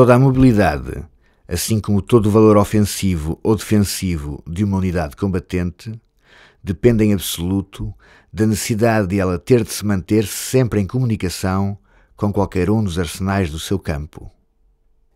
Toda a mobilidade, assim como todo o valor ofensivo ou defensivo de uma unidade combatente, depende em absoluto da necessidade de ela ter de se manter sempre em comunicação com qualquer um dos arsenais do seu campo.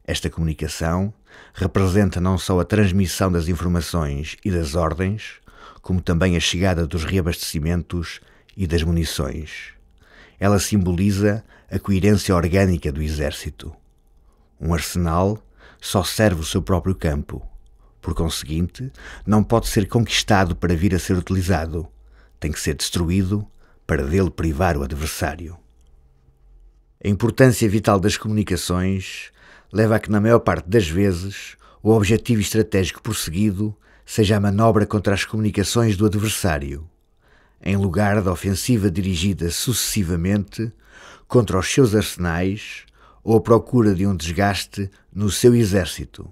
Esta comunicação representa não só a transmissão das informações e das ordens, como também a chegada dos reabastecimentos e das munições. Ela simboliza a coerência orgânica do exército. Um arsenal só serve o seu próprio campo. Por conseguinte, não pode ser conquistado para vir a ser utilizado. Tem que ser destruído para dele privar o adversário. A importância vital das comunicações leva a que, na maior parte das vezes, o objetivo estratégico prosseguido seja a manobra contra as comunicações do adversário, em lugar da ofensiva dirigida sucessivamente contra os seus arsenais ou a procura de um desgaste no seu exército,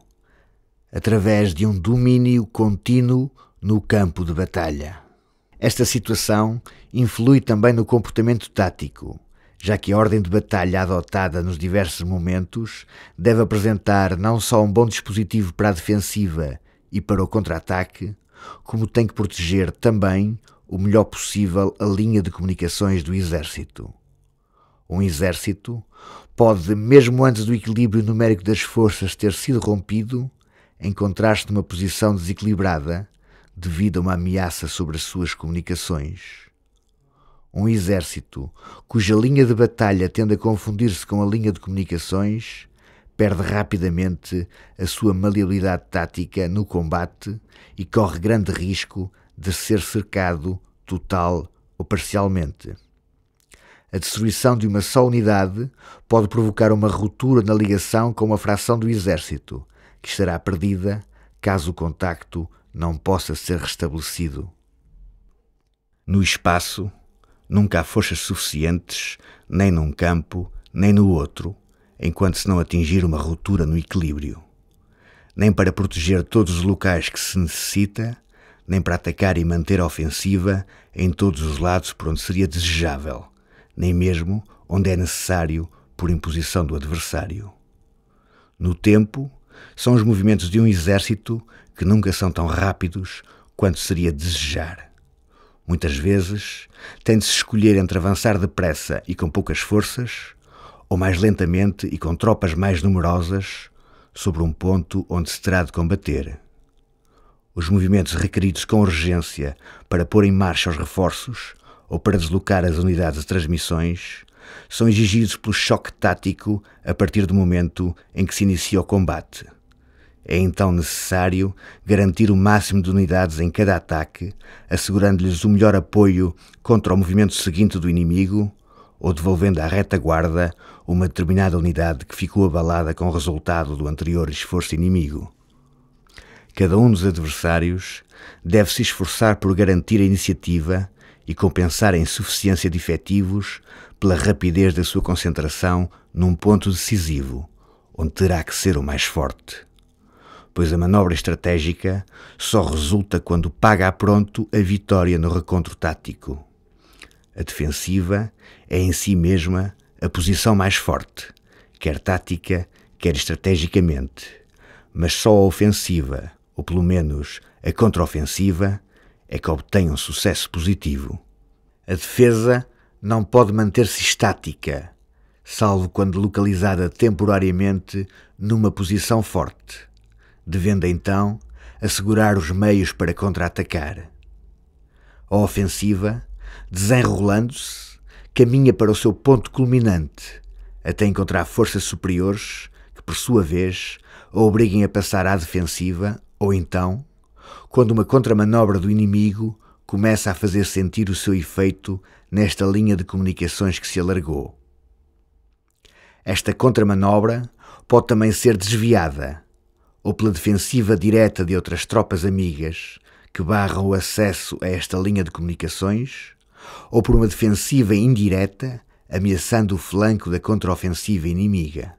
através de um domínio contínuo no campo de batalha. Esta situação influi também no comportamento tático, já que a ordem de batalha adotada nos diversos momentos deve apresentar não só um bom dispositivo para a defensiva e para o contra-ataque, como tem que proteger também o melhor possível a linha de comunicações do exército. Um exército pode, mesmo antes do equilíbrio numérico das forças ter sido rompido, encontrar-se numa posição desequilibrada devido a uma ameaça sobre as suas comunicações. Um exército cuja linha de batalha tende a confundir-se com a linha de comunicações perde rapidamente a sua maleabilidade tática no combate e corre grande risco de ser cercado total ou parcialmente. A destruição de uma só unidade pode provocar uma ruptura na ligação com uma fração do exército, que estará perdida caso o contacto não possa ser restabelecido. No espaço, nunca há forças suficientes, nem num campo, nem no outro, enquanto se não atingir uma ruptura no equilíbrio. Nem para proteger todos os locais que se necessita, nem para atacar e manter a ofensiva em todos os lados por onde seria desejável, nem mesmo onde é necessário por imposição do adversário. No tempo, são os movimentos de um exército que nunca são tão rápidos quanto seria desejar. Muitas vezes, tem de se escolher entre avançar depressa e com poucas forças, ou mais lentamente e com tropas mais numerosas, sobre um ponto onde se terá de combater. Os movimentos requeridos com urgência para pôr em marcha os reforços ou para deslocar as unidades de transmissões são exigidos pelo choque tático a partir do momento em que se inicia o combate. É então necessário garantir o máximo de unidades em cada ataque, assegurando-lhes o melhor apoio contra o movimento seguinte do inimigo ou devolvendo à retaguarda uma determinada unidade que ficou abalada com o resultado do anterior esforço inimigo. Cada um dos adversários deve se esforçar por garantir a iniciativa e compensar a insuficiência de efetivos pela rapidez da sua concentração num ponto decisivo, onde terá que ser o mais forte. Pois a manobra estratégica só resulta quando paga a pronto a vitória no recontro tático. A defensiva é em si mesma a posição mais forte, quer tática, quer estrategicamente, mas só a ofensiva, ou pelo menos a contraofensiva, é que obtém um sucesso positivo. A defesa não pode manter-se estática, salvo quando localizada temporariamente numa posição forte, devendo então assegurar os meios para contra-atacar. A ofensiva, desenrolando-se, caminha para o seu ponto culminante, até encontrar forças superiores que, por sua vez, a obriguem a passar à defensiva ou então, quando uma contramanobra do inimigo começa a fazer sentir o seu efeito nesta linha de comunicações que se alargou. Esta contramanobra pode também ser desviada, ou pela defensiva direta de outras tropas amigas que barram o acesso a esta linha de comunicações, ou por uma defensiva indireta ameaçando o flanco da contraofensiva inimiga.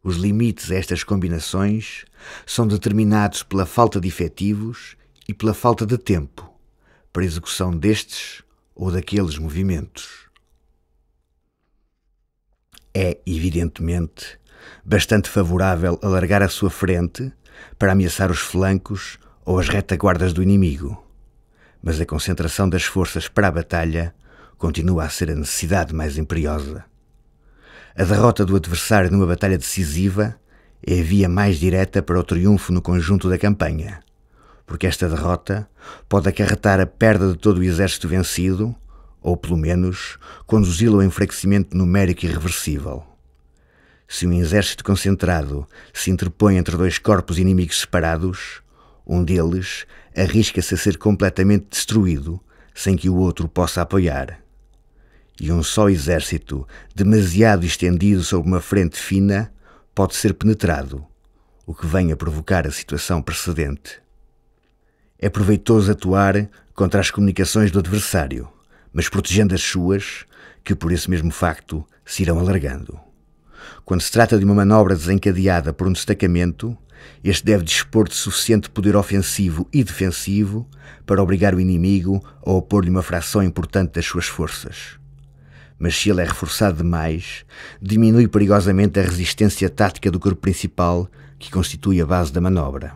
Os limites a estas combinações são determinados pela falta de efetivos e pela falta de tempo para a execução destes ou daqueles movimentos. É, evidentemente, bastante favorável a largar a sua frente para ameaçar os flancos ou as retaguardas do inimigo. Mas a concentração das forças para a batalha continua a ser a necessidade mais imperiosa. A derrota do adversário numa batalha decisiva é a via mais direta para o triunfo no conjunto da campanha, porque esta derrota pode acarretar a perda de todo o exército vencido, ou pelo menos conduzi-lo ao enfraquecimento numérico irreversível. Se um exército concentrado se interpõe entre dois corpos inimigos separados, um deles arrisca-se a ser completamente destruído sem que o outro possa apoiar. E um só exército, demasiado estendido sobre uma frente fina, pode ser penetrado, o que vem a provocar a situação precedente. É proveitoso atuar contra as comunicações do adversário, mas protegendo as suas, que por esse mesmo facto se irão alargando. Quando se trata de uma manobra desencadeada por um destacamento, este deve dispor de suficiente poder ofensivo e defensivo para obrigar o inimigo a opor-lhe uma fração importante das suas forças. Mas se ele é reforçado demais, diminui perigosamente a resistência tática do corpo principal, que constitui a base da manobra.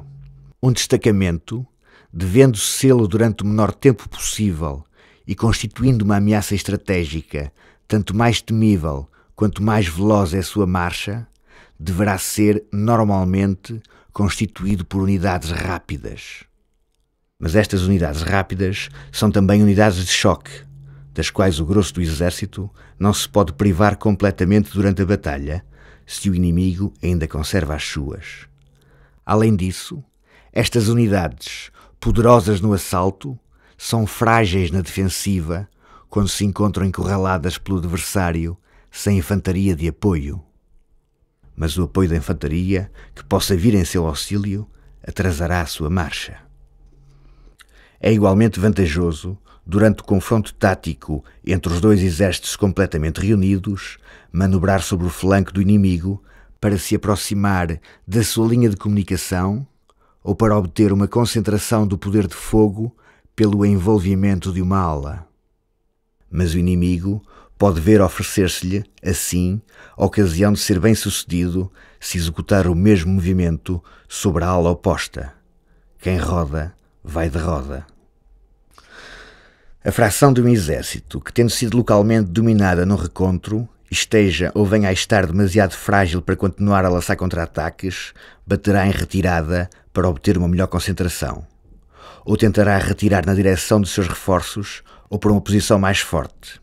Um destacamento, devendo sê-lo durante o menor tempo possível e constituindo uma ameaça estratégica, tanto mais temível quanto mais veloz é a sua marcha, deverá ser, normalmente, constituído por unidades rápidas. Mas estas unidades rápidas são também unidades de choque, das quais o grosso do exército não se pode privar completamente durante a batalha, se o inimigo ainda conserva as suas. Além disso, estas unidades, poderosas no assalto, são frágeis na defensiva quando se encontram encurraladas pelo adversário sem infantaria de apoio. Mas o apoio da infantaria, que possa vir em seu auxílio, atrasará a sua marcha. É igualmente vantajoso, durante o confronto tático entre os dois exércitos completamente reunidos, manobrar sobre o flanco do inimigo para se aproximar da sua linha de comunicação ou para obter uma concentração do poder de fogo pelo envolvimento de uma ala. Mas o inimigo pode ver oferecer-se-lhe, assim, a ocasião de ser bem-sucedido se executar o mesmo movimento sobre a ala oposta. Quem roda, vai de roda. A fração de um exército que, tendo sido localmente dominada no recontro, esteja ou venha a estar demasiado frágil para continuar a lançar contra-ataques, baterá em retirada para obter uma melhor concentração, ou tentará retirar na direção dos seus reforços ou para uma posição mais forte.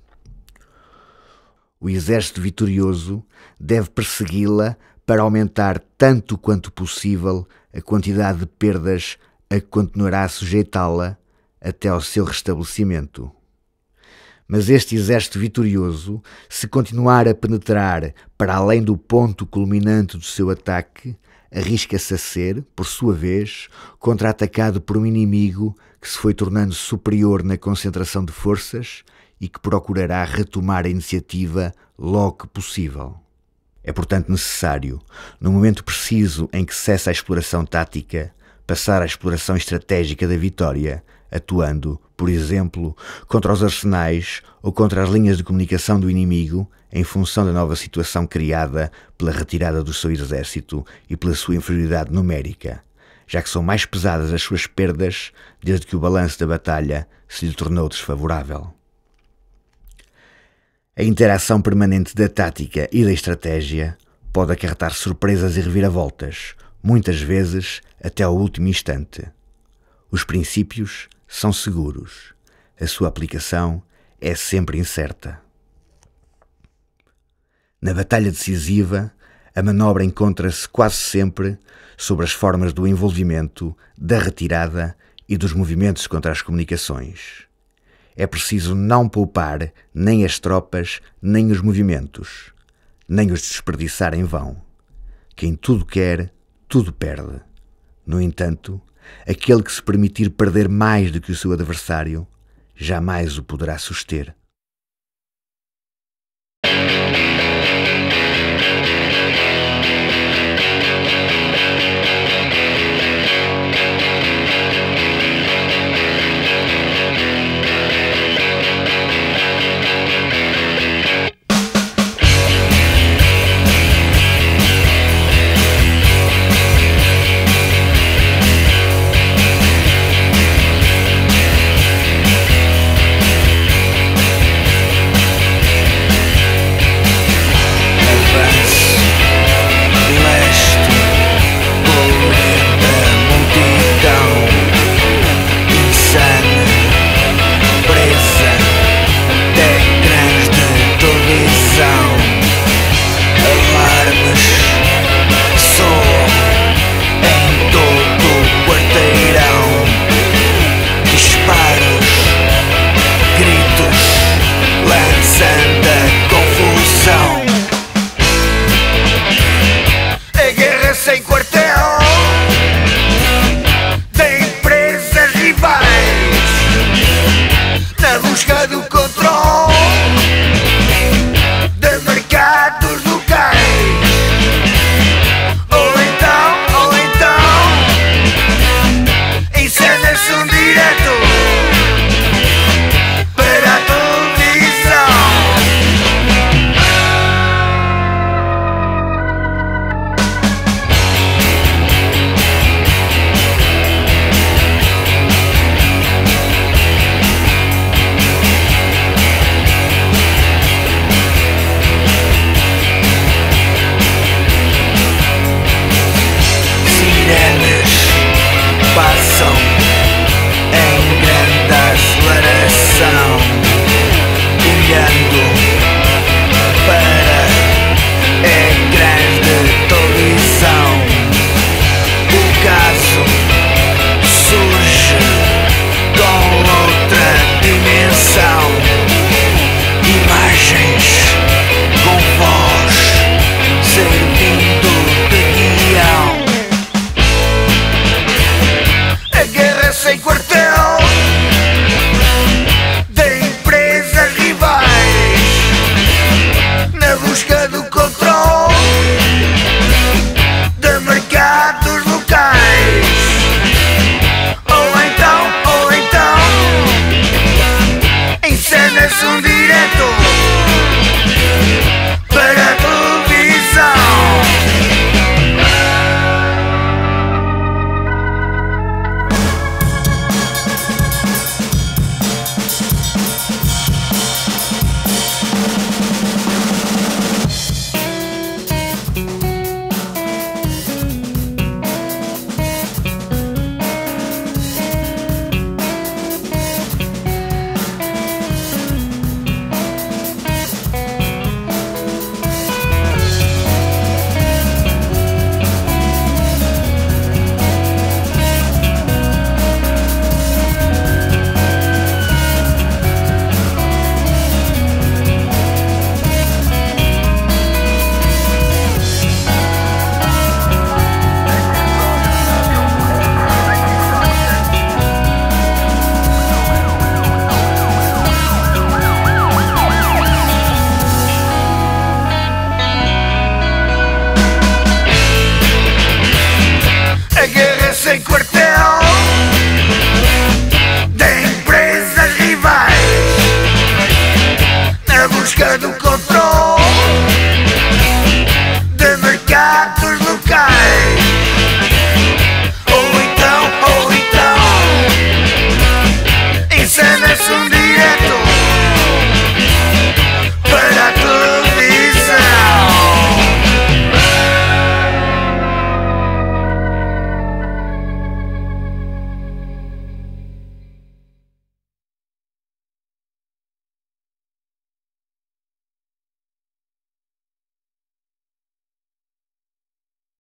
O exército vitorioso deve persegui-la para aumentar tanto quanto possível a quantidade de perdas a que continuará a sujeitá-la até ao seu restabelecimento. Mas este exército vitorioso, se continuar a penetrar para além do ponto culminante do seu ataque, arrisca-se a ser, por sua vez, contra-atacado por um inimigo que se foi tornando superior na concentração de forças e que procurará retomar a iniciativa logo que possível. É, portanto, necessário, no momento preciso em que cessa a exploração tática, passar à exploração estratégica da vitória, atuando, por exemplo, contra os arsenais ou contra as linhas de comunicação do inimigo, em função da nova situação criada pela retirada do seu exército e pela sua inferioridade numérica, já que são mais pesadas as suas perdas desde que o balanço da batalha se lhe tornou desfavorável. A interação permanente da tática e da estratégia pode acarretar surpresas e reviravoltas, muitas vezes até ao último instante. Os princípios são seguros, a sua aplicação é sempre incerta. Na batalha decisiva, a manobra encontra-se quase sempre sobre as formas do envolvimento, da retirada e dos movimentos contra as comunicações. É preciso não poupar nem as tropas, nem os movimentos, nem os desperdiçar em vão. Quem tudo quer, tudo perde. No entanto, aquele que se permitir perder mais do que o seu adversário, jamais o poderá suster.